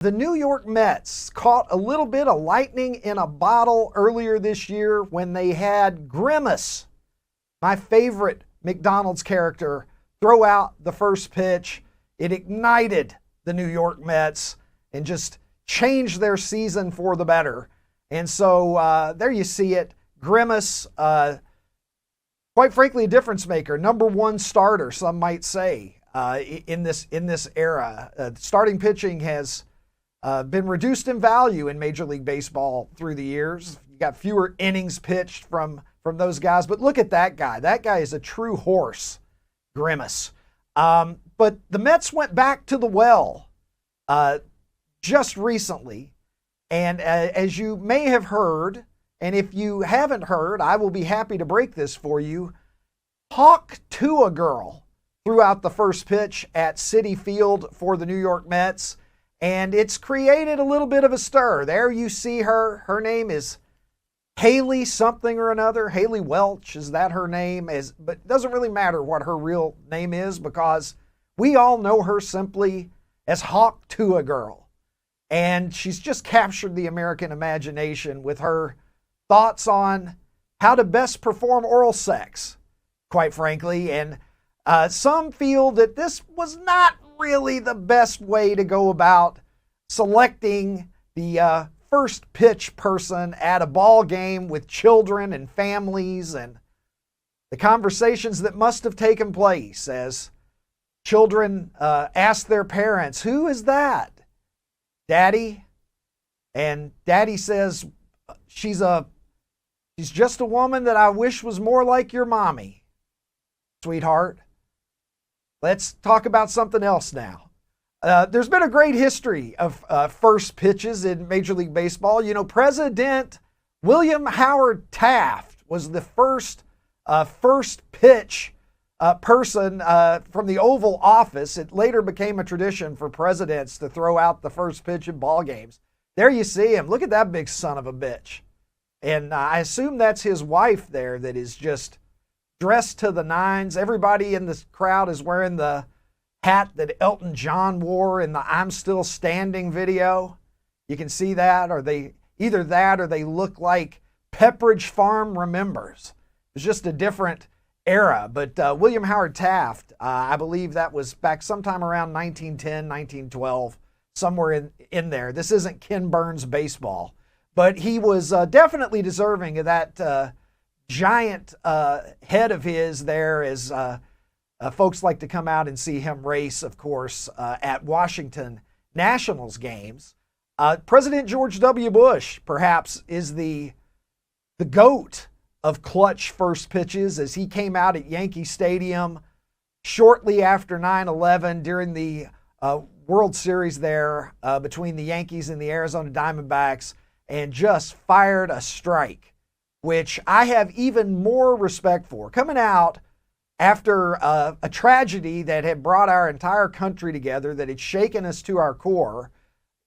The New York Mets caught a little bit of lightning in a bottle earlier this year when they had Grimace, my favorite McDonald's character, throw out the first pitch. It ignited the New York Mets and just changed their season for the better. And so there you see it. Grimace, quite frankly, a difference maker, number one starter, some might say, in this era. Starting pitching has been reduced in value in Major League Baseball through the years. You got fewer innings pitched from those guys, but look at that guy. That guy is a true horse, Grimace. But the Mets went back to the well just recently, and as you may have heard, and if you haven't heard, I will be happy to break this for you. hawktuah girl threw out the first pitch at Citi Field for the New York Mets, and it's created a little bit of a stir. There you see her. Her name is Haley something or another. Haley Welch, is that her name? But it doesn't really matter what her real name is because we all know her simply as hawktuah girl. And she's just captured the American imagination with her thoughts on how to best perform oral sex, quite frankly. And some feel that this was not really the best way to go about selecting the first pitch person at a ball game with children and families, and the conversations that must have taken place as children asked their parents, "Who is that? Daddy?" And Daddy says, she's just a woman that I wish was more like your mommy, sweetheart. Let's talk about something else now. There's been a great history of first pitches in Major League Baseball. You know, President William Howard Taft was the first pitch person from the Oval Office. It later became a tradition for presidents to throw out the first pitch in ball games. There you see him. Look at that big son of a bitch. And I assume that's his wife there that is just dressed to the nines. Everybody in this crowd is wearing the hat that Elton John wore in the "I'm Still Standing" video. You can see that, or they look like Pepperidge Farm remembers. It's just a different era. But William Howard Taft, I believe that was back sometime around 1910, 1912, somewhere in there. This isn't Ken Burns baseball, but he was definitely deserving of that giant head of his there, as folks like to come out and see him race, of course, at Washington Nationals games. President George W. Bush, perhaps, is the GOAT of clutch first pitches, as he came out at Yankee Stadium shortly after 9/11 during the World Series there between the Yankees and the Arizona Diamondbacks, and just fired a strike, which I have even more respect for. Coming out after a tragedy that had brought our entire country together, that had shaken us to our core,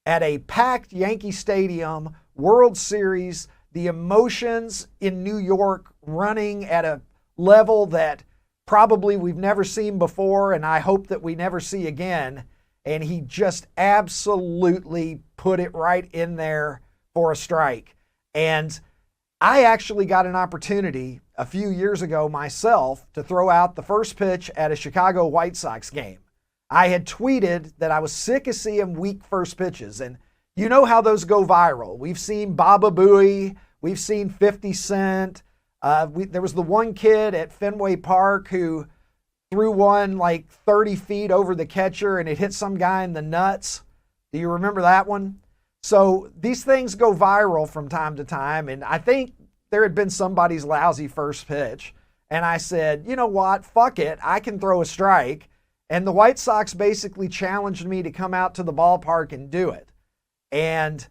at a packed Yankee Stadium, World Series, the emotions in New York running at a level that probably we've never seen before, and I hope that we never see again. And he just absolutely put it right in there for a strike. And I actually got an opportunity a few years ago myself to throw out the first pitch at a Chicago White Sox game. I had tweeted that I was sick of seeing weak first pitches, and you know how those go viral. We've seen Baba Booey, we've seen 50 Cent. There was the one kid at Fenway Park who threw one like 30 feet over the catcher and it hit some guy in the nuts. Do you remember that one? So these things go viral from time to time, and I think there had been somebody's lousy first pitch, and I said, you know what, fuck it, I can throw a strike. And the White Sox basically challenged me to come out to the ballpark and do it. And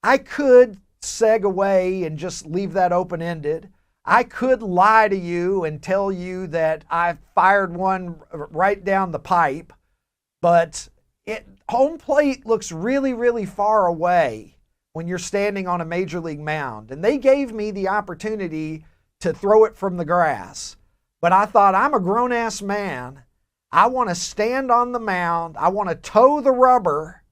I could seg away and just leave that open-ended. I could lie to you and tell you that I fired one right down the pipe, but home plate looks really, really far away when you're standing on a major league mound. And they gave me the opportunity to throw it from the grass. But I thought, I'm a grown-ass man. I want to stand on the mound. I want to toe the rubber.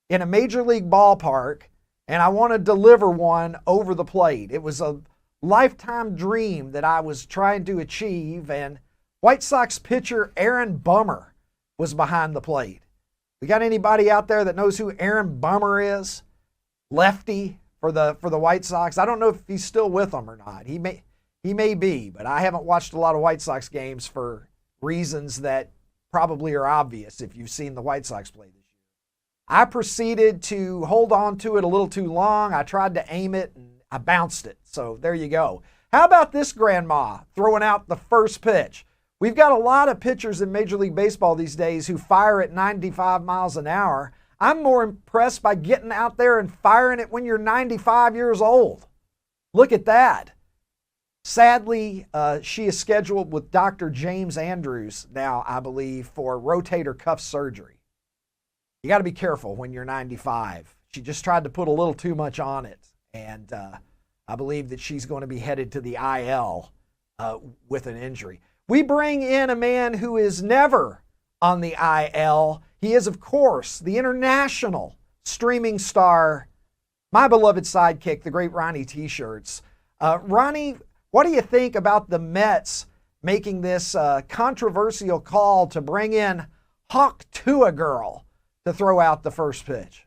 in a major league ballpark, and I want to deliver one over the plate. It was a lifetime dream that I was trying to achieve, and White Sox pitcher Aaron Bummer was behind the plate. We got anybody out there that knows who Aaron Bummer is? Lefty for the White Sox. I don't know if he's still with them or not. He may be, but I haven't watched a lot of White Sox games for reasons that probably are obvious if you've seen the White Sox play this year. I proceeded to hold on to it a little too long. I tried to aim it and I bounced it. So there you go. How about this grandma throwing out the first pitch? We've got a lot of pitchers in Major League Baseball these days who fire at 95 miles an hour. I'm more impressed by getting out there and firing it when you're 95 years old. Look at that. Sadly, she is scheduled with Dr. James Andrews now, I believe, for rotator cuff surgery. You got to be careful when you're 95. She just tried to put a little too much on it, and I believe that she's going to be headed to the IL with an injury. We bring in a man who is never on the IL. He is, of course, the international streaming star, my beloved sidekick, the great Ronnie T-Shirts. Ronnie, what do you think about the Mets making this controversial call to bring in hawktuah girl to throw out the first pitch?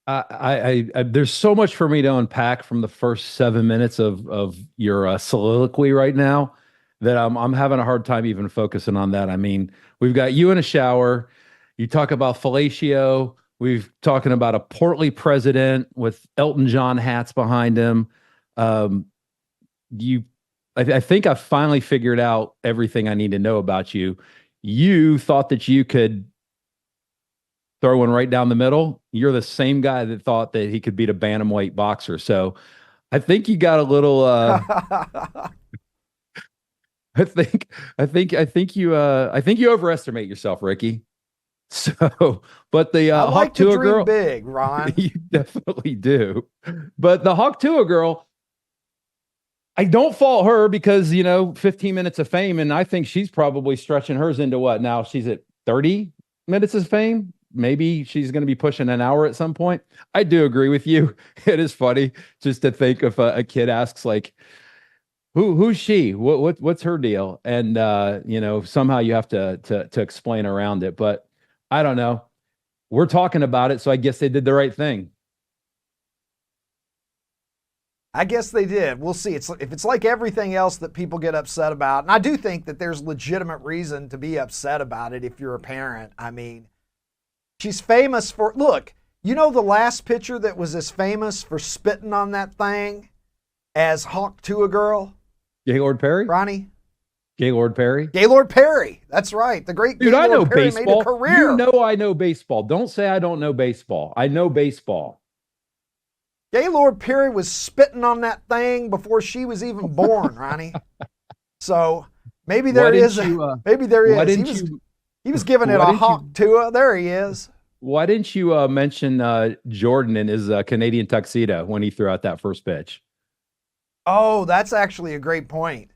There's so much for me to unpack from the first 7 minutes of your soliloquy right now that I'm having a hard time even focusing on that. I mean, we've got you in a shower. You talk about fellatio. We've talking about a portly president with Elton John hats behind him. I think I finally figured out everything I need to know about you. You thought that you could throw one right down the middle. You're the same guy that thought that he could beat a bantamweight boxer. So I think you got a little, I think you overestimate yourself, Ricky. So, but the I like to hawktuah dream girl, big, Ron. you definitely do. But the hawktuah girl, I don't fault her because 15 minutes of fame, and I think she's probably stretching hers into what now? She's at 30 minutes of fame. Maybe she's going to be pushing an hour at some point. I do agree with you. It is funny just to think if a kid asks like, who's she? What's her deal? And somehow you have to explain around it. But I don't know. We're talking about it, so I guess they did the right thing. I guess they did. We'll see. If it's like everything else that people get upset about, and I do think that there's legitimate reason to be upset about it if you're a parent. I mean, she's famous for, look, the last pitcher that was as famous for spitting on that thing as hawktuah girl? Gaylord Perry? Ronnie? Gaylord Perry? Gaylord Perry. That's right. The great Dude, Gaylord I know Perry baseball. made a career. I know baseball. Don't say I don't know baseball. I know baseball. Gaylord Perry was spitting on that thing before she was even born, Ronnie. So maybe there is. Maybe there is. He was giving it a hawktuah. There he is. Why didn't you mention Jordan in his Canadian tuxedo when he threw out that first pitch? Oh, that's actually a great point.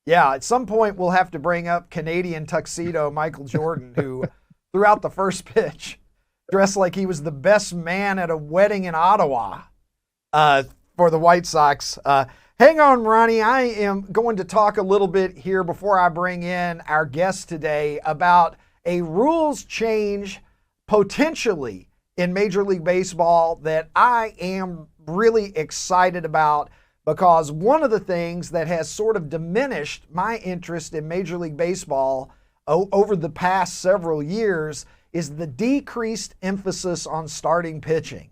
Yeah, at some point we'll have to bring up Canadian tuxedo Michael Jordan, who threw out the first pitch, dressed like he was the best man at a wedding in Ottawa for the White Sox. Hang on, Ronnie. I am going to talk a little bit here before I bring in our guest today about a rules change potentially in Major League Baseball that I am really excited about, because one of the things that has sort of diminished my interest in Major League Baseball over the past several years is the decreased emphasis on starting pitching.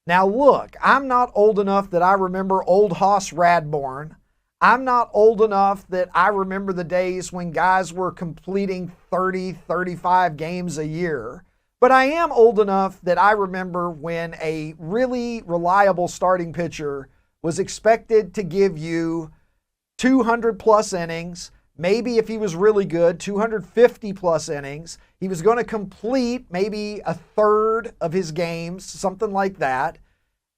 Now look, I'm not old enough that I remember old Hoss Radbourn. I'm not old enough that I remember the days when guys were completing 30, 35 games a year. But I am old enough that I remember when a really reliable starting pitcher was expected to give you 200 plus innings, maybe if he was really good, 250 plus innings. He was going to complete maybe a third of his games, something like that.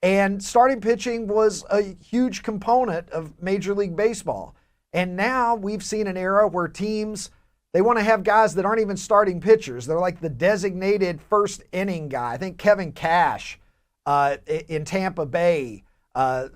And starting pitching was a huge component of Major League Baseball. And now we've seen an era where teams They want to have guys that aren't even starting pitchers. They're like the designated first inning guy. I think Kevin Cash in Tampa Bay, at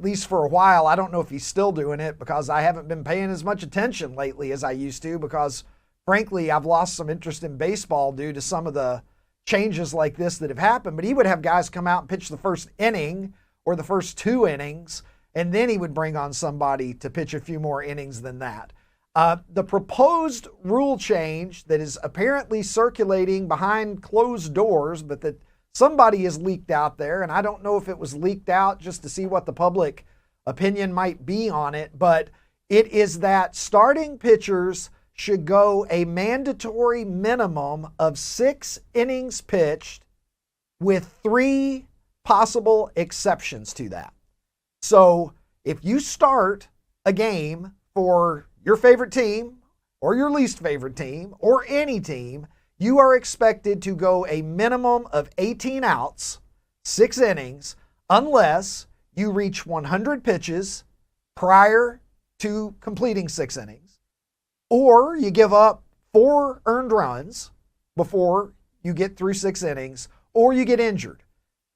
least for a while. I don't know if he's still doing it because I haven't been paying as much attention lately as I used to because, frankly, I've lost some interest in baseball due to some of the changes like this that have happened. But he would have guys come out and pitch the first inning or the first 2 innings, and then he would bring on somebody to pitch a few more innings than that. The proposed rule change that is apparently circulating behind closed doors, but that somebody has leaked out there, and I don't know if it was leaked out just to see what the public opinion might be on it, but it is that starting pitchers should go a mandatory minimum of 6 innings pitched with 3 possible exceptions to that. So if you start a game for your favorite team or your least favorite team or any team, you are expected to go a minimum of 18 outs, 6 innings, unless you reach 100 pitches prior to completing 6 innings, or you give up 4 earned runs before you get through 6 innings, or you get injured.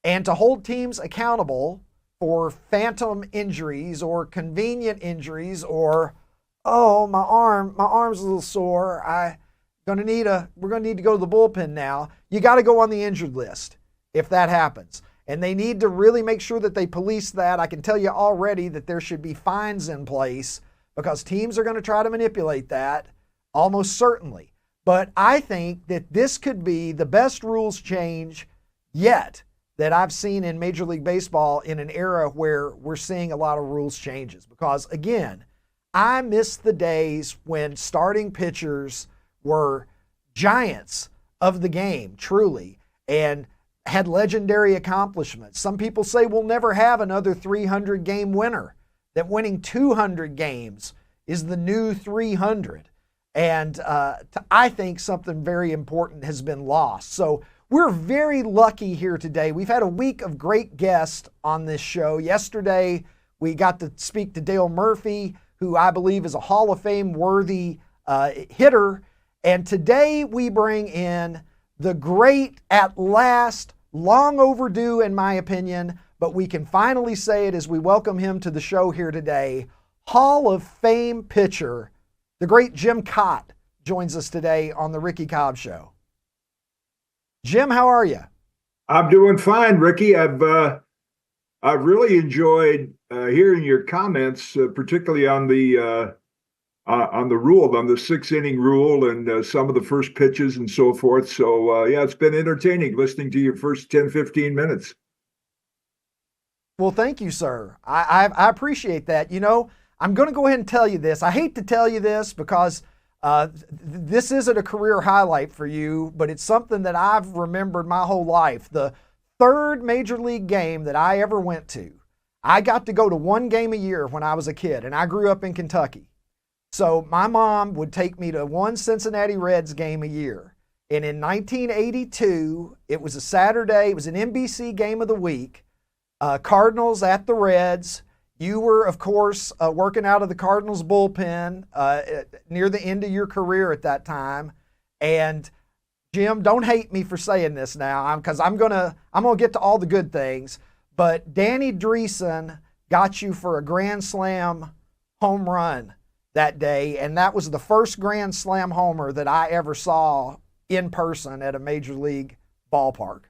And to hold teams accountable for phantom injuries or convenient injuries or, oh, my arm's a little sore, we're going to need to go to the bullpen now. You got to go on the injured list if that happens. And they need to really make sure that they police that. I can tell you already that there should be fines in place because teams are going to try to manipulate that almost certainly. But I think that this could be the best rules change yet that I've seen in Major League Baseball in an era where we're seeing a lot of rules changes. Because again, I miss the days when starting pitchers were giants of the game, truly, and had legendary accomplishments. Some people say we'll never have another 300-game winner, that winning 200 games is the new 300. And I think something very important has been lost. So we're very lucky here today. We've had a week of great guests on this show. Yesterday, we got to speak to Dale Murphy, who I believe is a Hall of Fame worthy hitter. And today we bring in the great, at last, long overdue in my opinion, but we can finally say it as we welcome him to the show here today, Hall of Fame pitcher, the great Jim Kaat joins us today on the Ricky Cobb Show. Jim, how are you? I'm doing fine, Ricky. I've really enjoyed hearing your comments, particularly on the rule, on the 6-inning rule and some of the first pitches and so forth. So, yeah, it's been entertaining listening to your first 10, 15 minutes. Well, thank you, sir. I appreciate that. You know, I'm going to go ahead and tell you this. I hate to tell you this because this isn't a career highlight for you, but it's something that I've remembered my whole life. The 3rd Major League game that I ever went to, I got to go to 1 game a year when I was a kid, and I grew up in Kentucky. So my mom would take me to 1 Cincinnati Reds game a year. And in 1982, it was a Saturday, it was an NBC game of the week, Cardinals at the Reds. You were, of course, working out of the Cardinals bullpen near the end of your career at that time. And Jim, don't hate me for saying this now, because I'm gonna get to all the good things. But Danny Dreesen got you for a Grand Slam home run that day, and that was the first Grand Slam homer that I ever saw in person at a Major League ballpark.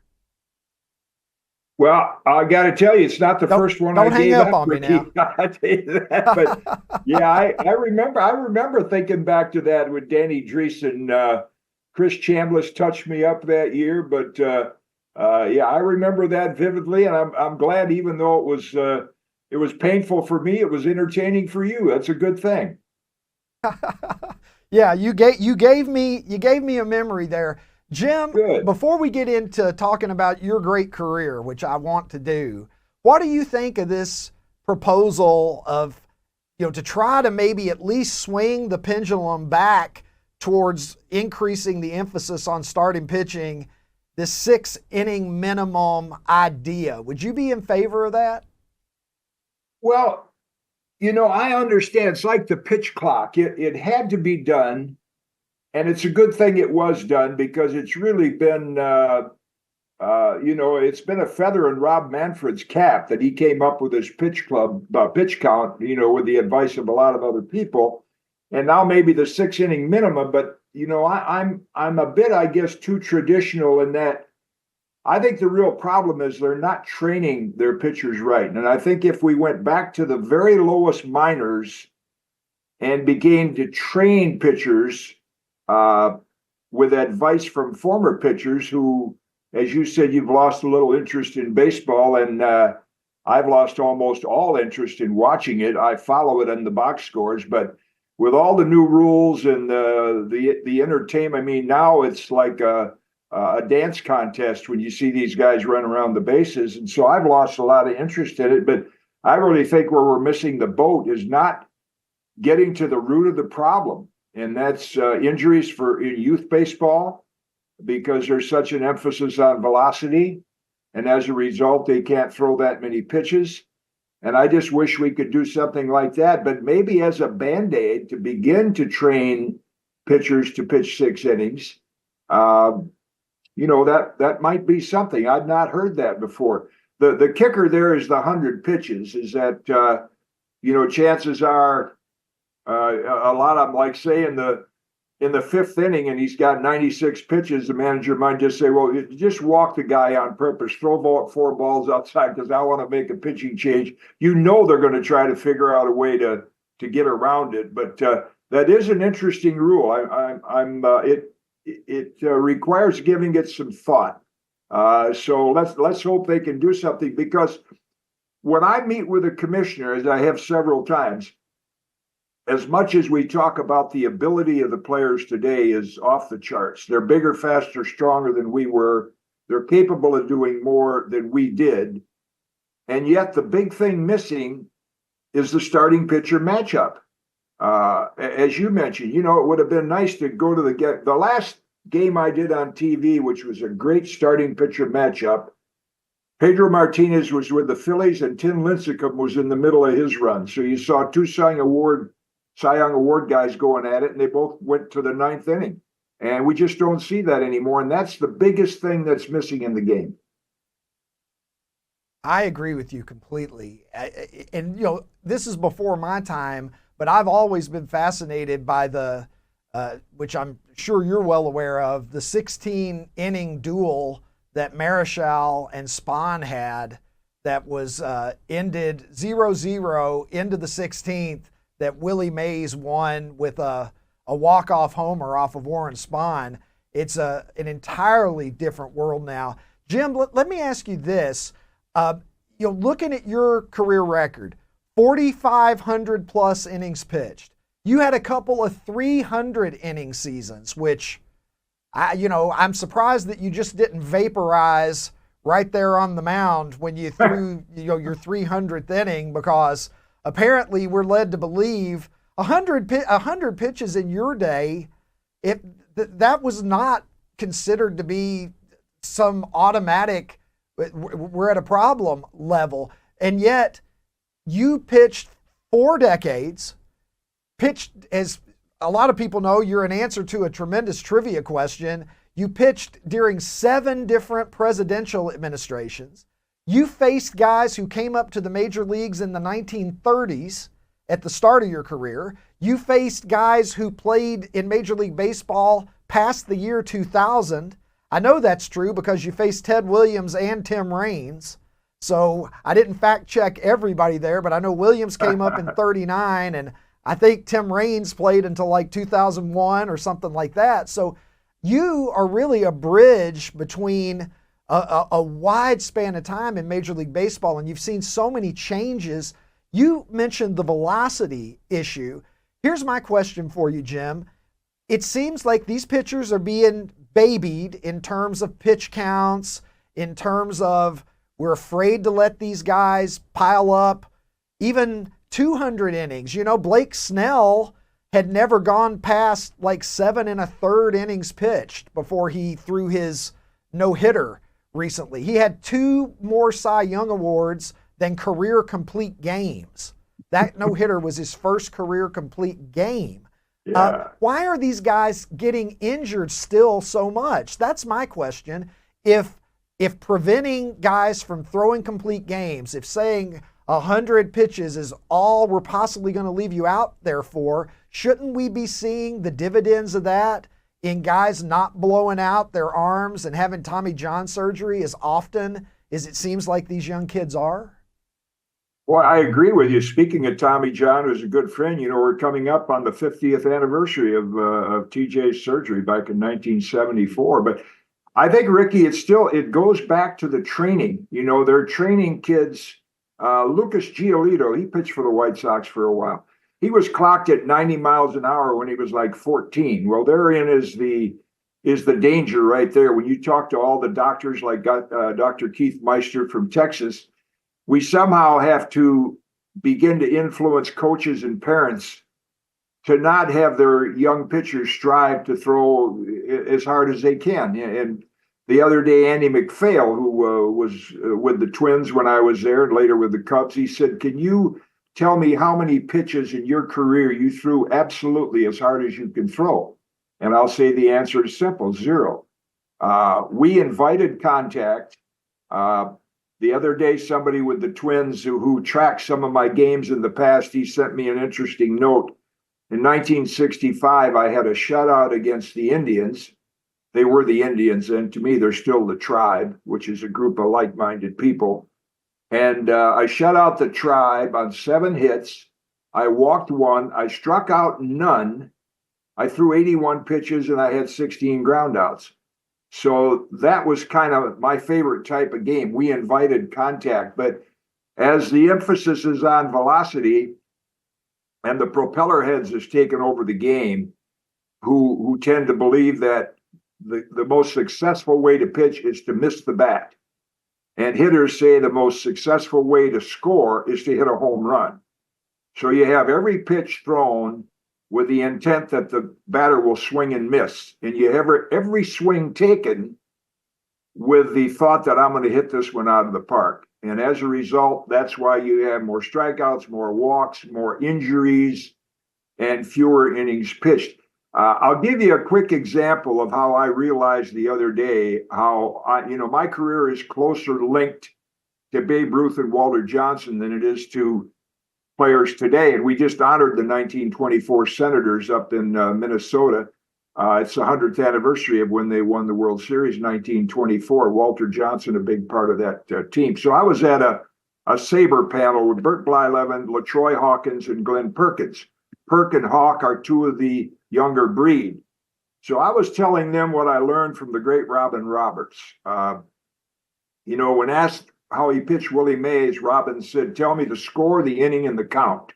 Well, I got to tell you, it's not the first one I gave up. Don't hang up on me now. I tell you that, but yeah, I remember thinking back to that with Danny Dreesen. Chris Chambliss touched me up that year, but yeah, I remember that vividly, and I'm glad, even though it was painful for me, it was entertaining for you. That's a good thing. Yeah, you gave me a memory there. Jim, Good. Before we get into talking about your great career, which I want to do, what do you think of this proposal of, to try to maybe at least swing the pendulum back towards increasing the emphasis on starting pitching, this 6-inning minimum idea? Would you be in favor of that? Well, I understand. It's like the pitch clock. It had to be done and it's a good thing it was done, because it's really been, it's been a feather in Rob Manfred's cap that he came up with his pitch count, with the advice of a lot of other people. And now maybe the 6 inning minimum, but I'm a bit, I guess, too traditional in that I think the real problem is they're not training their pitchers right. And I think if we went back to the very lowest minors and began to train pitchers with advice from former pitchers who, as you said, you've lost a little interest in baseball, and I've lost almost all interest in watching it. I follow it in the box scores, but with all the new rules and the entertainment, I mean, now it's like a dance contest when you see these guys run around the bases. And so I've lost a lot of interest in it, but I really think where we're missing the boat is not getting to the root of the problem. And that's injuries in youth baseball, because there's such an emphasis on velocity. And as a result, they can't throw that many pitches. And I just wish we could do something like that, but maybe as a Band-Aid to begin to train pitchers to pitch 6 innings. That might be something. I've not heard that before. The kicker there is the 100 pitches, is that, chances are a lot of them, like say in the 5th inning and he's got 96 pitches, the manager might just say, well, you just walk the guy on purpose, throw 4 balls outside because I want to make a pitching change. They're going to try to figure out a way to get around it. But that is an interesting rule. It requires giving it some thought. So let's hope they can do something, because when I meet with a commissioner, as I have several times, as much as we talk about the ability of the players today is off the charts. They're bigger, faster, stronger than we were. They're capable of doing more than we did. And yet the big thing missing is the starting pitcher matchup. As you mentioned, it would have been nice to go to the last game I did on TV, which was a great starting pitcher matchup. Pedro Martinez was with the Phillies and Tim Lincecum was in the middle of his run. So you saw 2 Cy Young Award guys going at it, and they both went to the 9th inning. And we just don't see that anymore. And that's the biggest thing that's missing in the game. I agree with you completely. And, this is before my time, but I've always been fascinated by the, which I'm sure you're well aware of, the 16-inning duel that Marichal and Spahn had that was ended 0-0 into the 16th, that Willie Mays won with a walk-off homer off of Warren Spahn. It's an entirely different world now. Jim, let me ask you this. Looking at your career record, 4,500 plus innings pitched. You had a couple of 300 inning seasons, which, I'm surprised that you just didn't vaporize right there on the mound when you threw your 300th inning, because apparently we're led to believe 100 pitches in your day, that was not considered to be some automatic, we're at a problem level. And yet you pitched 4 decades, pitched, as a lot of people know, you're an answer to a tremendous trivia question. You pitched during 7 different presidential administrations. You faced guys who came up to the major leagues in the 1930s at the start of your career. You faced guys who played in Major League Baseball past the year 2000. I know that's true because you faced Ted Williams and Tim Raines. So I didn't fact check everybody there, but I know Williams came up in 39, and I think Tim Raines played until like 2001 or something like that. So you are really a bridge between a wide span of time in Major League Baseball, and you've seen so many changes. You mentioned the velocity issue. Here's my question for you, Jim. It seems like these pitchers are being babied in terms of pitch counts, in terms of we're afraid to let these guys pile up even 200 innings. Blake Snell had never gone past like 7 1/3 innings pitched before he threw his no-hitter recently. He had 2 more Cy Young Awards than career complete games. That no-hitter was his first career complete game. Yeah. Why are these guys getting injured still so much? That's my question. If preventing guys from throwing complete games, if saying 100 pitches is all we're possibly going to leave you out there for, shouldn't we be seeing the dividends of that in guys not blowing out their arms and having Tommy John surgery as often as it seems like these young kids are? Well, I agree with you. Speaking of Tommy John, who's a good friend, we're coming up on the 50th anniversary of TJ's surgery back in 1974. But I think, Ricky, it goes back to the training. They're training kids. Lucas Giolito, he pitched for the White Sox for a while. He was clocked at 90 miles an hour when he was like 14. Well, therein is the danger right there. When you talk to all the doctors like Dr. Keith Meister from Texas, we somehow have to begin to influence coaches and parents to not have their young pitchers strive to throw as hard as they can. And the other day, Andy McPhail, who was with the Twins when I was there and later with the Cubs, he said, "Can you tell me how many pitches in your career you threw absolutely as hard as you can throw?" And I'll say the answer is simple, 0. We invited contact. The other day, somebody with the Twins who tracked some of my games in the past, he sent me an interesting note. In 1965, I had a shutout against the Indians. They were the Indians, and to me, they're still the Tribe, which is a group of like-minded people. And I shut out the Tribe on 7 hits. I walked 1. I struck out none. I threw 81 pitches, and I had 16 groundouts. So that was kind of my favorite type of game. We invited contact, but as the emphasis is on velocity and the propeller heads has taken over the game, who tend to believe that the most successful way to pitch is to miss the bat. And hitters say the most successful way to score is to hit a home run. So you have every pitch thrown with the intent that the batter will swing and miss. And you have every swing taken with the thought that I'm going to hit this one out of the park. And as a result, that's why you have more strikeouts, more walks, more injuries, and fewer innings pitched. I'll give you a quick example of how I realized the other day how my career is closer linked to Babe Ruth and Walter Johnson than it is to players today. And we just honored the 1924 Senators up in Minnesota. It's the 100th anniversary of when they won the World Series, 1924. Walter Johnson, a big part of that team. So I was at a Sabre panel with Bert Blyleven, LaTroy Hawkins, and Glenn Perkins. Perk and Hawk are 2 of the younger breed. So I was telling them what I learned from the great Robin Roberts. When asked how he pitched Willie Mays, Robin said, "Tell me the score, the inning, and the count."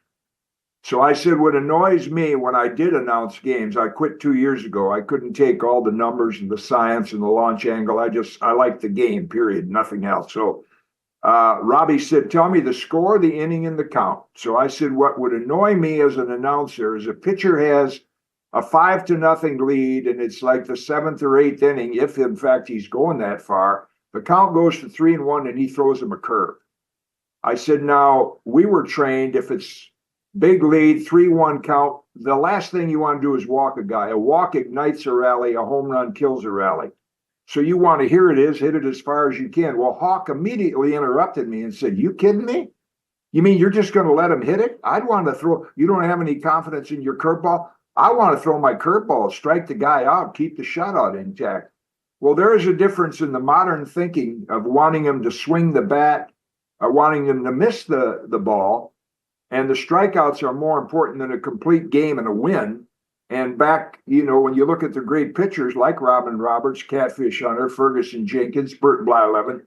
So I said, what annoys me when I did announce games, I quit 2 years ago. I couldn't take all the numbers and the science and the launch angle. I like the game, period, nothing else. So Robbie said, "Tell me the score, the inning, and the count." So I said, what would annoy me as an announcer is a pitcher has a 5-0 lead, and it's like the 7th or 8th inning, if in fact he's going that far. The count goes to 3-1, and he throws him a curve. I said, now, we were trained, if it's big lead, 3-1 count, the last thing you want to do is walk a guy. A walk ignites a rally, a home run kills a rally. So you want to, here it is, hit it as far as you can. Well, Hawk immediately interrupted me and said, "You kidding me? You mean you're just going to let him hit it? I'd want to throw, you don't have any confidence in your curveball? I want to throw my curveball, strike the guy out, keep the shutout intact." Well, there is a difference in the modern thinking of wanting him to swing the bat, wanting him to miss the ball, and the strikeouts are more important than a complete game and a win. And back, when you look at the great pitchers like Robin Roberts, Catfish Hunter, Ferguson Jenkins, Bert Blyleven,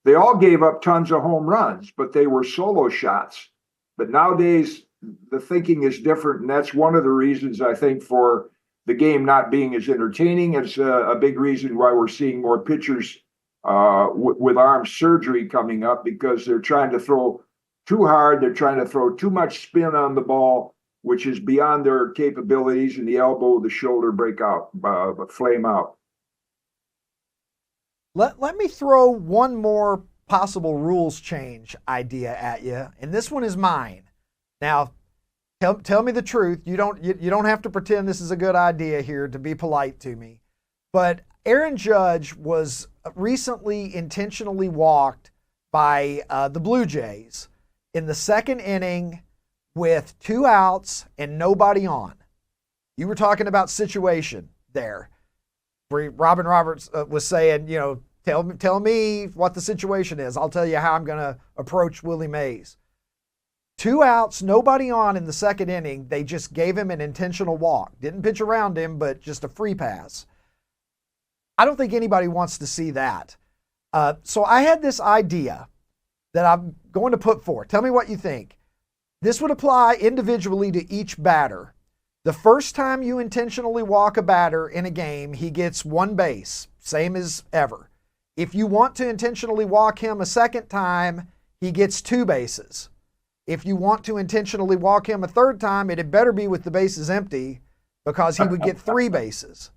they all gave up tons of home runs, but they were solo shots. But nowadays, the thinking is different, and that's one of the reasons, I think, for the game not being as entertaining. It's a big reason why we're seeing more pitchers with arm surgery coming up, because they're trying to throw too hard. They're trying to throw too much spin on the ball, which is beyond their capabilities, and the elbow, the shoulder break out, flame out. Let me throw one more possible rules change idea at you, and this one is mine. Now, Tell me the truth. You don't have to pretend this is a good idea here to be polite to me. But Aaron Judge was recently intentionally walked by the Blue Jays in the second inning with 2 outs and nobody on. You were talking about situation there, where Robin Roberts was saying, tell me what the situation is. I'll tell you how I'm going to approach Willie Mays. 2 outs, nobody on in the second inning. They just gave him an intentional walk. Didn't pitch around him, but just a free pass. I don't think anybody wants to see that. So I had this idea that I'm going to put forth. Tell me what you think. This would apply individually to each batter. The first time you intentionally walk a batter in a game, he gets 1 base, same as ever. If you want to intentionally walk him a second time, he gets 2 bases. If you want to intentionally walk him a third time, it had better be with the bases empty, because he would get 3 bases.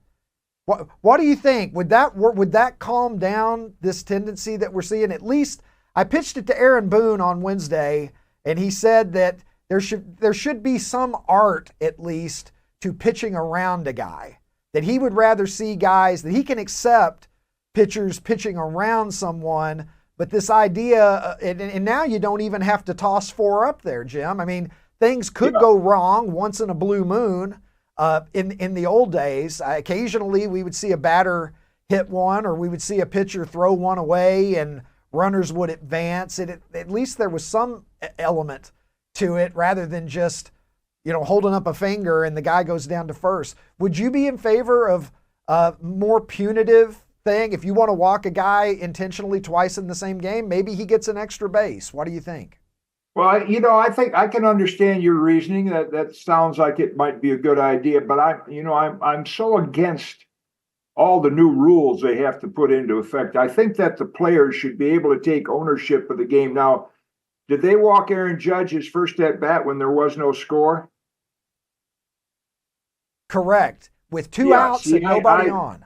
What do you think? Would that calm down this tendency that we're seeing? At least I pitched it to Aaron Boone on Wednesday, and he said that there should be some art, at least, to pitching around a guy. That he would rather see guys, that he can accept pitchers pitching around someone. But this idea, and now you don't even have to toss 4 up there, Jim. I mean, things could go wrong once in a blue moon. In the old days, occasionally we would see a batter hit one, or we would see a pitcher throw one away and runners would advance. At least there was some element to it, rather than just, holding up a finger and the guy goes down to first. Would you be in favor of a more punitive thing? If you want to walk a guy intentionally twice in the same game, maybe he gets an extra base. What do you think? Well, I think I can understand your reasoning. That sounds like it might be a good idea, but I'm so against all the new rules they have to put into effect. I think that the players should be able to take ownership of the game. Now, did they walk Aaron Judge his first at bat when there was no score? Correct. With 2 outs and nobody on.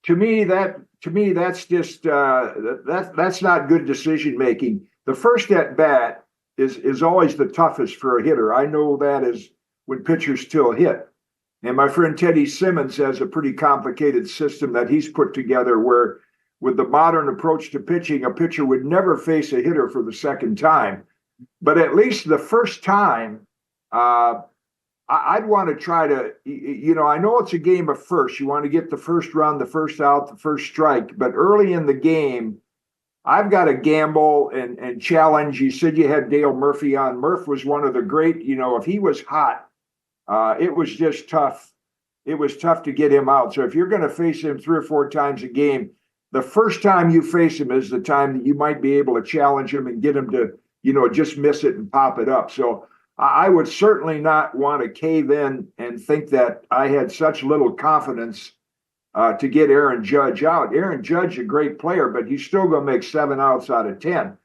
To me, that's just that's not good decision making. The first at bat is always the toughest for a hitter. I know that is when pitchers still hit. And my friend Teddy Simmons has a pretty complicated system that he's put together where, with the modern approach to pitching, a pitcher would never face a hitter for the second time. But at least the first time, I'd want to try to, I know it's a game of first. You want to get the first run, the first out, the first strike. But early in the game, I've got to gamble and challenge. You said you had Dale Murphy on. Murph was one of the great, if he was hot, it was just tough. It was tough to get him out. So if you're going to face him 3 or 4 times a game, the first time you face him is the time that you might be able to challenge him and get him to, just miss it and pop it up. So I would certainly not want to cave in and think that I had such little confidence to get Aaron Judge out. Aaron Judge, a great player, but he's still going to make 7 outs out of 10.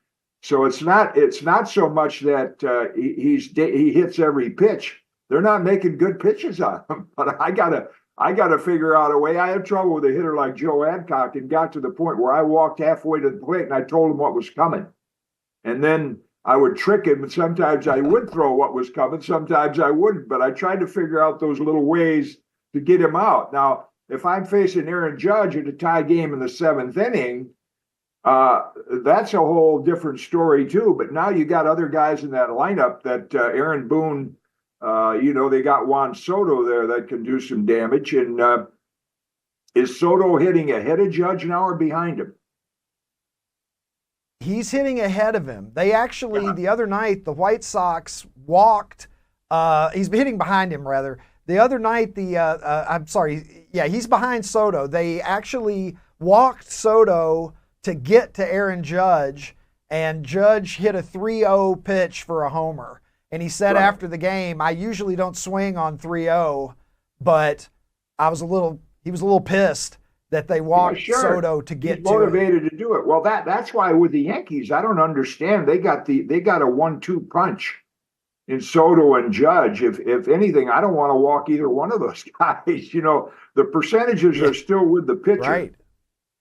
So it's not so much that he hits every pitch. They're not making good pitches on him. But I gotta figure out a way. I had trouble with a hitter like Joe Adcock, and got to the point where I walked halfway to the plate and I told him what was coming, and then I would trick him, and sometimes I would throw what was coming, sometimes I wouldn't. But I tried to figure out those little ways to get him out. Now, if I'm facing Aaron Judge in a tie game in the 7th inning, that's a whole different story too. But now you got other guys in that lineup that Aaron Boone, they got Juan Soto there that can do some damage. And is Soto hitting ahead of Judge now or behind him? He's hitting ahead of him. They actually, the other night, the White Sox walked, he's hitting behind him rather. The other night, he's behind Soto. They actually walked Soto to get to Aaron Judge, and Judge hit a 3-0 pitch for a homer. And he said after the game, I usually don't swing on 3-0, but he was a little pissed that they walked Soto to get to motivated to do it. Well, that's why with the Yankees, I don't understand. They got a 1-2 punch in Soto and Judge. If anything, I don't want to walk either one of those guys. The percentages are still with the pitcher. Right.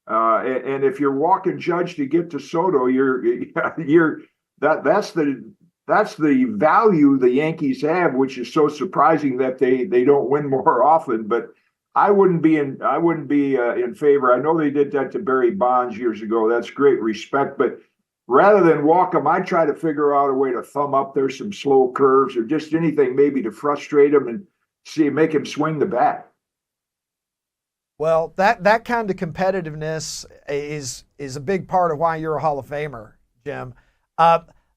And if you're walking Judge to get to Soto, that's that's the value the Yankees have, which is so surprising that they don't win more often. But I wouldn't be in favor. I know they did that to Barry Bonds years ago. That's great respect, but rather than walk them, I try to figure out a way to thumb up there some slow curves or just anything maybe to frustrate them and make him swing the bat. Well, that kind of competitiveness is a big part of why you're a Hall of Famer, Jim.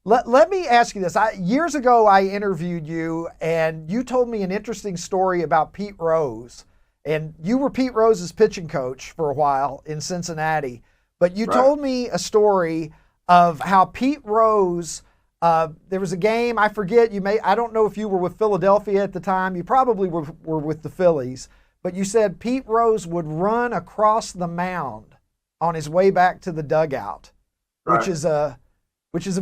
Let me ask you this. Years ago, I interviewed you, and you told me an interesting story about Pete Rose. And you were Pete Rose's pitching coach for a while in Cincinnati. But you told me a story of how Pete Rose, there was a game, I forget, I don't know if you were with Philadelphia at the time. You probably were with the Phillies. But you said Pete Rose would run across the mound on his way back to the dugout, which is a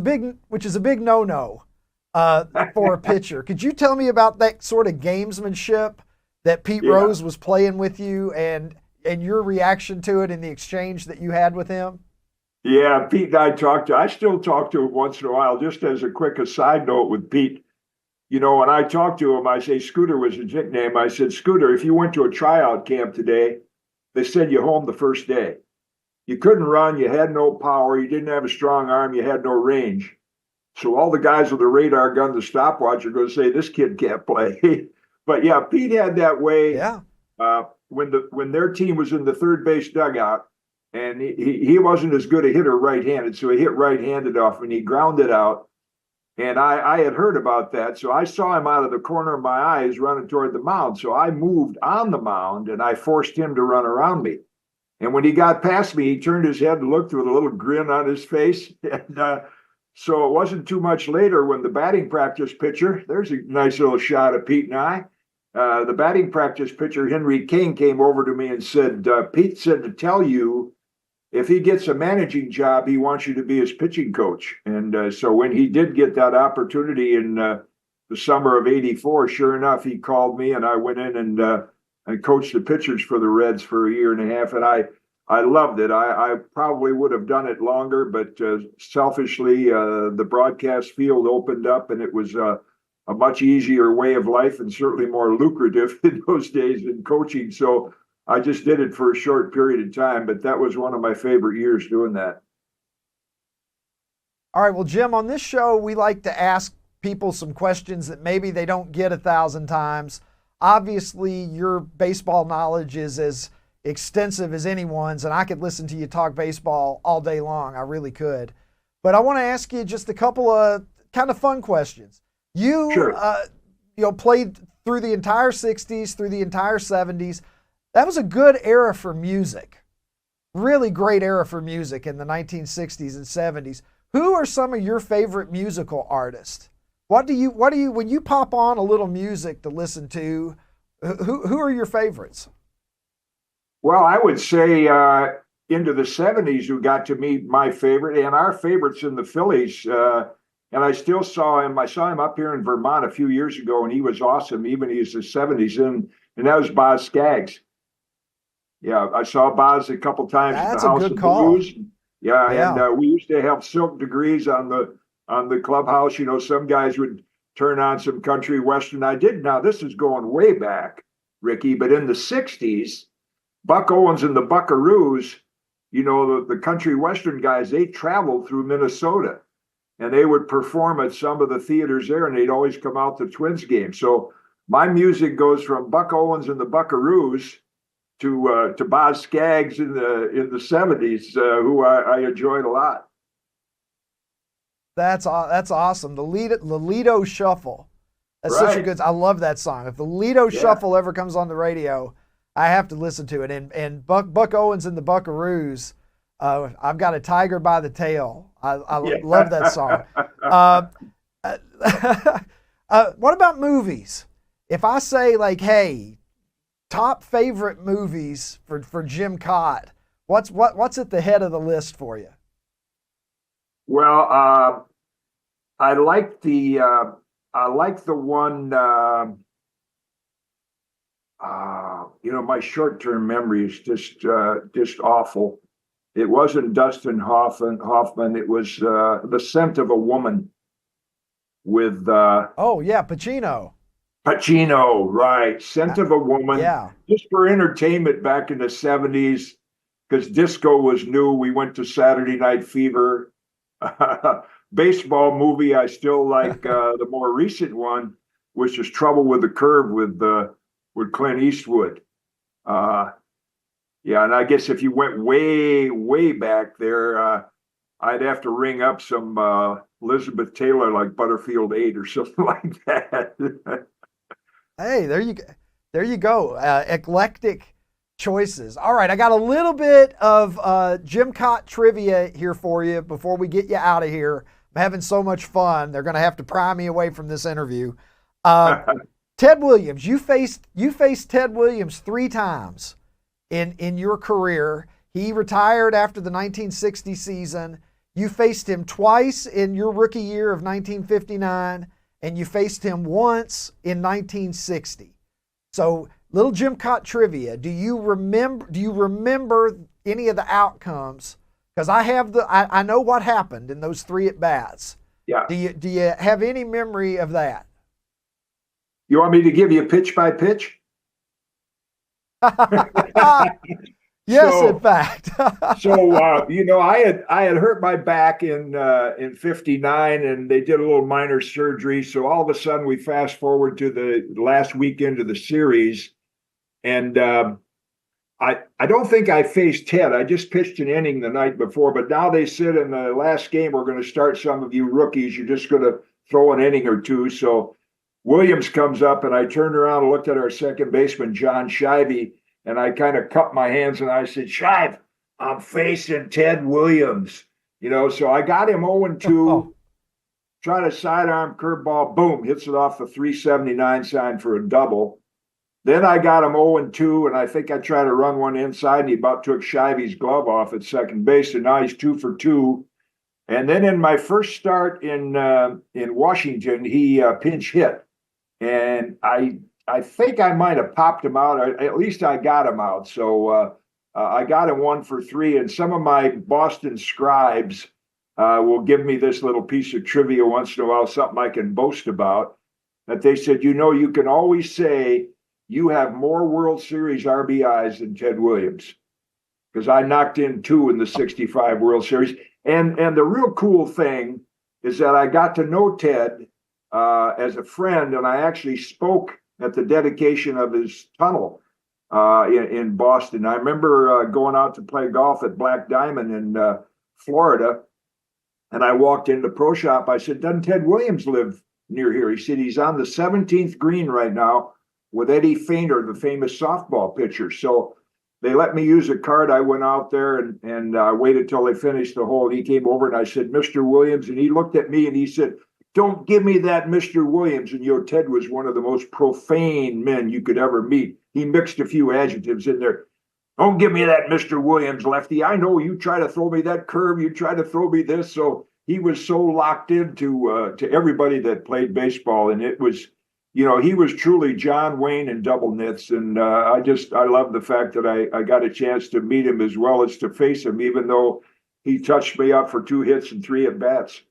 big no-no for a pitcher. Could you tell me about that sort of gamesmanship that Pete Rose was playing with you and your reaction to it in the exchange that you had with him? Yeah, Pete and I still talk to him once in a while. Just as a quick aside note with Pete, when I talk to him, I say Scooter was his nickname. I said, Scooter, if you went to a tryout camp today, they send you home the first day. You couldn't run, you had no power, you didn't have a strong arm, you had no range. So all the guys with the radar gun, the stopwatch, are going to say, this kid can't play. But yeah, Pete had that way. Yeah. When their team was in the third base dugout, and he wasn't as good a hitter right-handed, so he hit right-handed off and he grounded out. And I had heard about that, so I saw him out of the corner of my eyes running toward the mound. So I moved on the mound and I forced him to run around me. And when he got past me, he turned his head and looked with a little grin on his face. And so it wasn't too much later when the batting practice pitcher, there's a nice little shot of Pete and I. The batting practice pitcher, Henry King, came over to me and said, Pete said to tell you, if he gets a managing job, he wants you to be his pitching coach. And so when he did get that opportunity in the summer of '84, sure enough, he called me and I went in and coached the pitchers for the Reds for a year and a half. And I loved it. I probably would have done it longer, but selfishly, the broadcast field opened up and it was a much easier way of life and certainly more lucrative in those days than coaching. So I just did it for a short period of time, but that was one of my favorite years doing that. All right, well, Jim, on this show, we like to ask people some questions that maybe they don't get 1,000 times. Obviously, your baseball knowledge is as extensive as anyone's, and I could listen to you talk baseball all day long. I really could. But I want to ask you just a couple of kind of fun questions. You, Sure. Played through the entire 60s, through the entire 70s. That was a good era for music. Really great era for music in the 1960s and 70s. Who are some of your favorite musical artists? What do you when you pop on a little music to listen to, who are your favorites? Well, I would say into the 70s who got to meet my favorite and our favorites in the Phillies. And I still saw him. I saw him up here in Vermont a few years ago, and he was awesome, even in his 70s. And that was Boz Scaggs. Yeah, I saw Boz a couple times at the House of Blues. Yeah, and we used to have silk degrees on the clubhouse. Some guys would turn on some country western. I did. Now, this is going way back, Ricky, but in the 60s, Buck Owens and the Buckaroos, the country western guys, they traveled through Minnesota. And they would perform at some of the theaters there, and they'd always come out to Twins games. So my music goes from Buck Owens and the Buckaroos to Boz Scaggs in the 70s, who I enjoyed a lot. That's awesome. The Lido Shuffle. That's such a good. I love that song. If the Lido Shuffle ever comes on the radio, I have to listen to it. And Buck Owens and the Buckaroos. I've got a tiger by the tail. I love that song. What about movies? If I say hey, top favorite movies for Jim Kaat, what's at the head of the list for you? Well, I like the one. My short-term memory is just awful. It wasn't Dustin Hoffman. It was The Scent of a Woman. with Oh yeah, Pacino. Pacino, right? Scent of a Woman. Yeah. Just for entertainment back in the 70s, because disco was new. We went to Saturday Night Fever. Baseball movie I still like, the more recent one, which is Trouble with the Curve with Clint Eastwood. Yeah, and I guess if you went way, way back there, I'd have to ring up some Elizabeth Taylor, like Butterfield 8 or something like that. Hey, there you go. Eclectic choices. All right, I got a little bit of Jim Kaat trivia here for you before we get you out of here. I'm having so much fun. They're going to have to pry me away from this interview. Ted Williams, you faced Ted Williams 3 times in your career. He retired after the 1960 season. You faced him twice in your rookie year of 1959, and you faced him once in 1960. So, little Jim Kaat trivia. Do you remember any of the outcomes? Because I know what happened in those 3 at bats. Yeah. Do you have any memory of that? You want me to give you pitch by pitch? Yes, in fact. I had hurt my back in '59, and they did a little minor surgery. So all of a sudden, we fast forward to the last weekend of the series, and I don't think I faced Ted. I just pitched an inning the night before, but now they said in the last game we're going to start some of you rookies. You're just going to throw an inning or two. So Williams comes up, and I turned around and looked at our second baseman, John Shivey, and I kind of cupped my hands and I said, Shive, I'm facing Ted Williams. So I got him 0-2, tried a sidearm curveball, boom, hits it off the 379 sign for a double. Then I got him 0-2, and I think I tried to run one inside, and he about took Shivey's glove off at second base, and now he's 2 for 2. And then in my first start in Washington, he pinch hit. And I think I might have popped him out. At least I got him out. So I got him 1 for 3. And some of my Boston scribes will give me this little piece of trivia once in a while, something I can boast about. That they said, you can always say you have more World Series RBIs than Ted Williams, because I knocked in 2 in the '65 World Series. And the real cool thing is that I got to know Ted as a friend, and I actually spoke at the dedication of his tunnel in Boston. I remember going out to play golf at Black Diamond in Florida, and I walked into the pro shop. I said, doesn't Ted Williams live near here? He said, he's on the 17th green right now with Eddie Feiner, the famous softball pitcher. So they let me use a card. I went out there and waited till they finished the hole. And he came over and I said, Mr. Williams. And he looked at me and he said, don't give me that Mr. Williams. And Ted was one of the most profane men you could ever meet. He mixed a few adjectives in there. Don't give me that Mr. Williams, lefty. I know you try to throw me that curve. You try to throw me this. So he was so locked into to everybody that played baseball. And it was, he was truly John Wayne in double nits. And I love the fact that I got a chance to meet him as well as to face him, even though he touched me up for 2 hits and 3 at bats.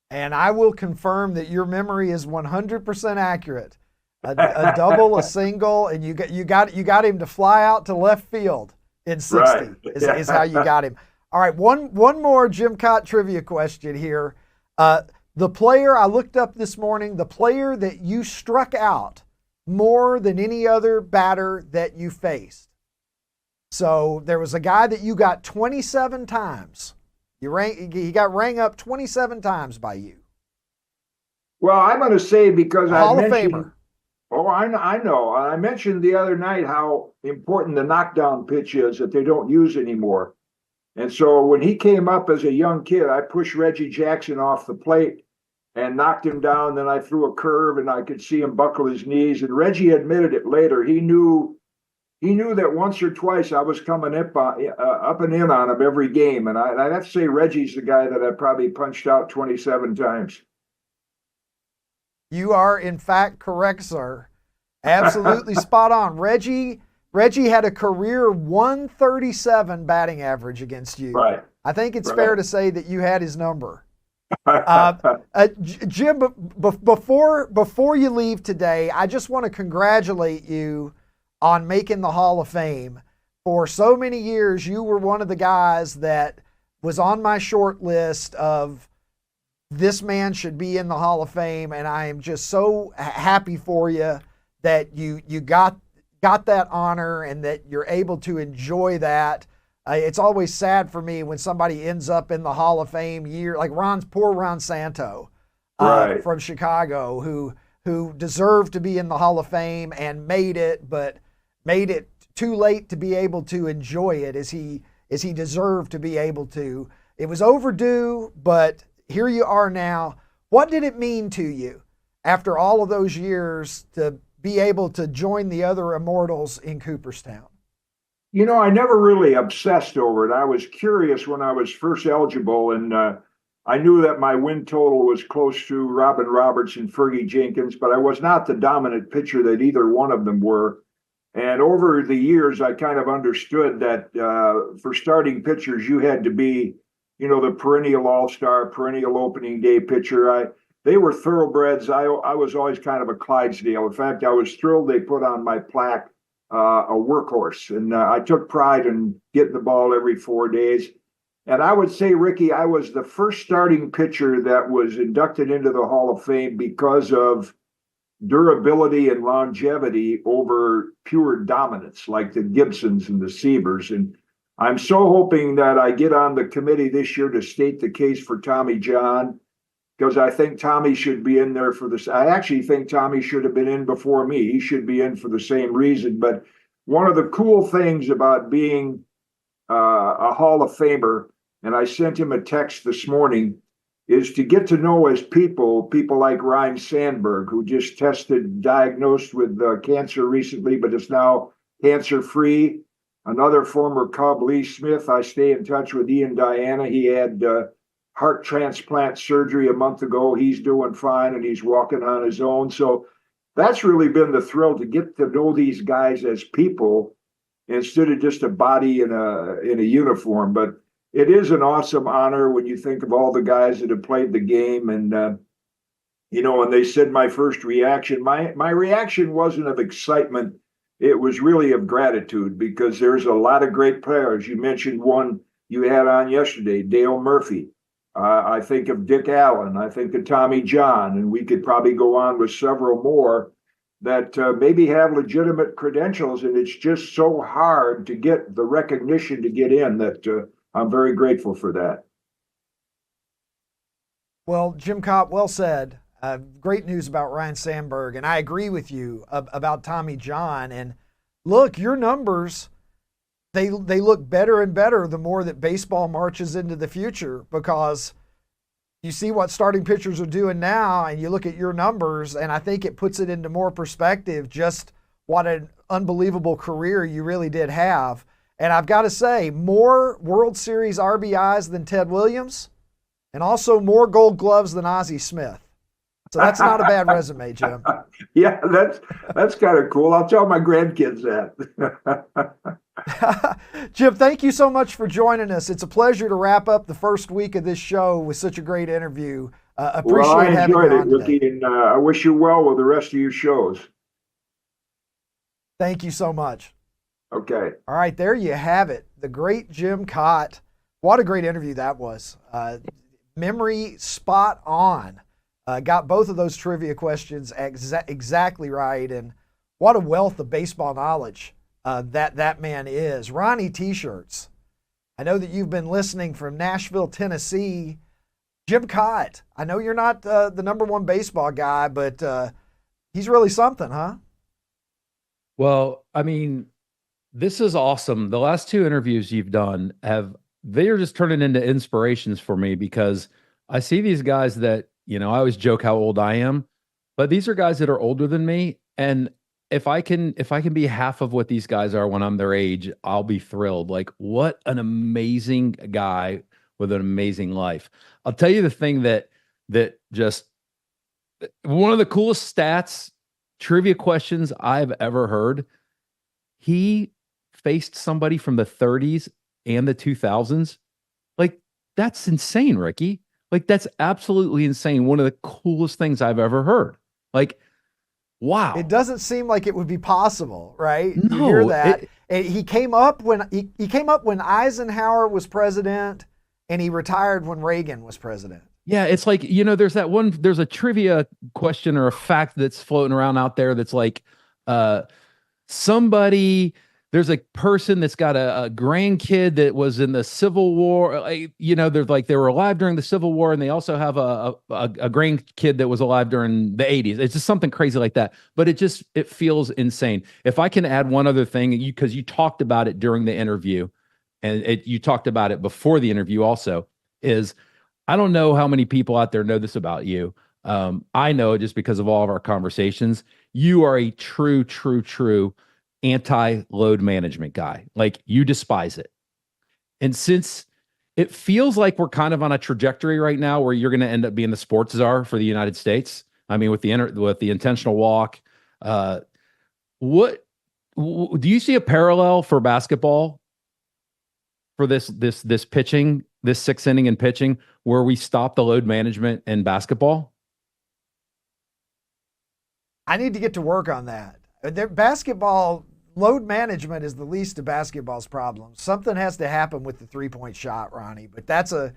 And I will confirm that your memory is 100% accurate. A double, a single, and you got him to fly out to left field in 60 right. is how you got him. All right, one more Jim Kaat trivia question here. The player I looked up this morning, the player that you struck out more than any other batter that you faced. So there was a guy that you got 27 times. He got rang up 27 times by you. Well, I'm going to say because Hall of Famer. Oh, I know. I mentioned the other night how important the knockdown pitch is that they don't use anymore. And so when he came up as a young kid, I pushed Reggie Jackson off the plate and knocked him down. Then I threw a curve and I could see him buckle his knees. And Reggie admitted it later. He knew that once or twice I was coming up and in on him every game. And I'd have to say Reggie's the guy that I probably punched out 27 times. You are, in fact, correct, sir. Absolutely spot on. Reggie had a career 137 batting average against you. Right. I think it's fair to say that you had his number. Jim, before you leave today, I just want to congratulate you on making the Hall of Fame. For so many years, you were one of the guys that was on my short list of this man should be in the Hall of Fame, and I am just so happy for you that you got that honor and that you're able to enjoy that. It's always sad for me when somebody ends up in the Hall of Fame year, like poor Ron Santo Right. from Chicago, who deserved to be in the Hall of Fame and made it, but made it too late to be able to enjoy it as he deserved to be able to. It was overdue, but here you are now. What did it mean to you after all of those years to be able to join the other immortals in Cooperstown? You know, I never really obsessed over it. I was curious when I was first eligible, and I knew that my win total was close to Robin Roberts and Fergie Jenkins, but I was not the dominant pitcher that either one of them were. And over the years, I kind of understood that for starting pitchers, you had to be, you know, the perennial all-star, perennial opening day pitcher. They were thoroughbreds. I was always kind of a Clydesdale. In fact, I was thrilled they put on my plaque a workhorse, and I took pride in getting the ball every 4 days. And I would say, Ricky, I was the first starting pitcher that was inducted into the Hall of Fame because of durability and longevity over pure dominance, like the Gibsons and the Siebers. And I'm so hoping that I get on the committee this year to state the case for Tommy John, because I think Tommy should be in there for this. I actually think Tommy should have been in before me. He should be in for the same reason. But one of the cool things about being a Hall of Famer, and I sent him a text this morning, is to get to know as people like Ryne Sandberg, who just diagnosed with cancer recently, but is now cancer-free. Another former Cub, Lee Smith. I stay in touch with Ian Diana. He had heart transplant surgery a month ago. He's doing fine and he's walking on his own. So that's really been the thrill, to get to know these guys as people instead of just a body in a uniform. But it is an awesome honor when you think of all the guys that have played the game. And you know, when they said my first reaction, my reaction wasn't of excitement. It was really of gratitude, because there's a lot of great players. You mentioned one you had on yesterday, Dale Murphy. I think of Dick Allen. I think of Tommy John, and we could probably go on with several more that maybe have legitimate credentials, and it's just so hard to get the recognition to get in that I'm very grateful for that. Well, Jim Kaat, well said. Great news about Ryne Sandberg, and I agree with you about Tommy John. And look, your numbers, they look better and better the more that baseball marches into the future, because you see what starting pitchers are doing now, and you look at your numbers, and I think it puts it into more perspective just what an unbelievable career you really did have. And I've got to say, more World Series RBIs than Ted Williams, and also more Gold Gloves than Ozzie Smith. So that's not a bad resume, Jim. Yeah, that's kind of cool. I'll tell my grandkids that. Jim, thank you so much for joining us. It's a pleasure to wrap up the first week of this show with such a great interview. Appreciate having you on today. Well, I enjoyed it, Ricky, and I wish you well with the rest of your shows. Thank you so much. Okay. All right, there you have it. The great Jim Kaat. What a great interview that was. Memory spot on. Got both of those trivia questions exactly right. And what a wealth of baseball knowledge that man is. Ronnie T-shirts. I know that you've been listening from Nashville, Tennessee. Jim Kaat, I know you're not the number one baseball guy, but he's really something, huh? Well, I mean, this is awesome. The last two interviews you've done they're just turning into inspirations for me, because I see these guys that, you know, I always joke how old I am, but these are guys that are older than me. And if I can be half of what these guys are when I'm their age, I'll be thrilled. Like, what an amazing guy with an amazing life. I'll tell you the thing that just one of the coolest stats, trivia questions I've ever heard. He faced somebody from the 30s and the 2000s. Like, that's insane, Ricky. Like, that's absolutely insane. One of the coolest things I've ever heard. Like, wow. It doesn't seem like it would be possible, right? No, you hear that. He came up when he came up when Eisenhower was president, and he retired when Reagan was president. Yeah, it's like, there's a trivia question or a fact that's floating around out there that's like, there's a person that's got a grandkid that was in the Civil War. There's like, they were alive during the Civil War, and they also have a grandkid that was alive during the 80s. It's just something crazy like that. But it feels insane. If I can add one other thing, because you talked about it during the interview, and you talked about it before the interview also, is I don't know how many people out there know this about you. I know just because of all of our conversations, you are a true anti-load management guy. Like, you despise it. And since it feels like we're kind of on a trajectory right now where you're going to end up being the sports czar for the United States, I mean, with the intentional walk, what do you see a parallel for basketball for this pitching, this sixth inning in pitching, where we stop the load management in basketball? I need to get to work on that. Basketball load management is the least of basketball's problems. Something has to happen with the three-point shot, Ronnie, but that's a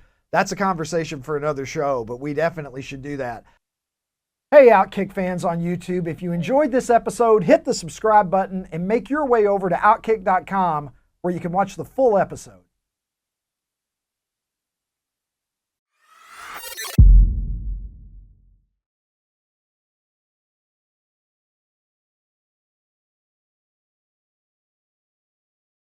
conversation for another show, but we definitely should do that. Hey, OutKick fans on YouTube, if you enjoyed this episode, hit the subscribe button and make your way over to OutKick.com where you can watch the full episode.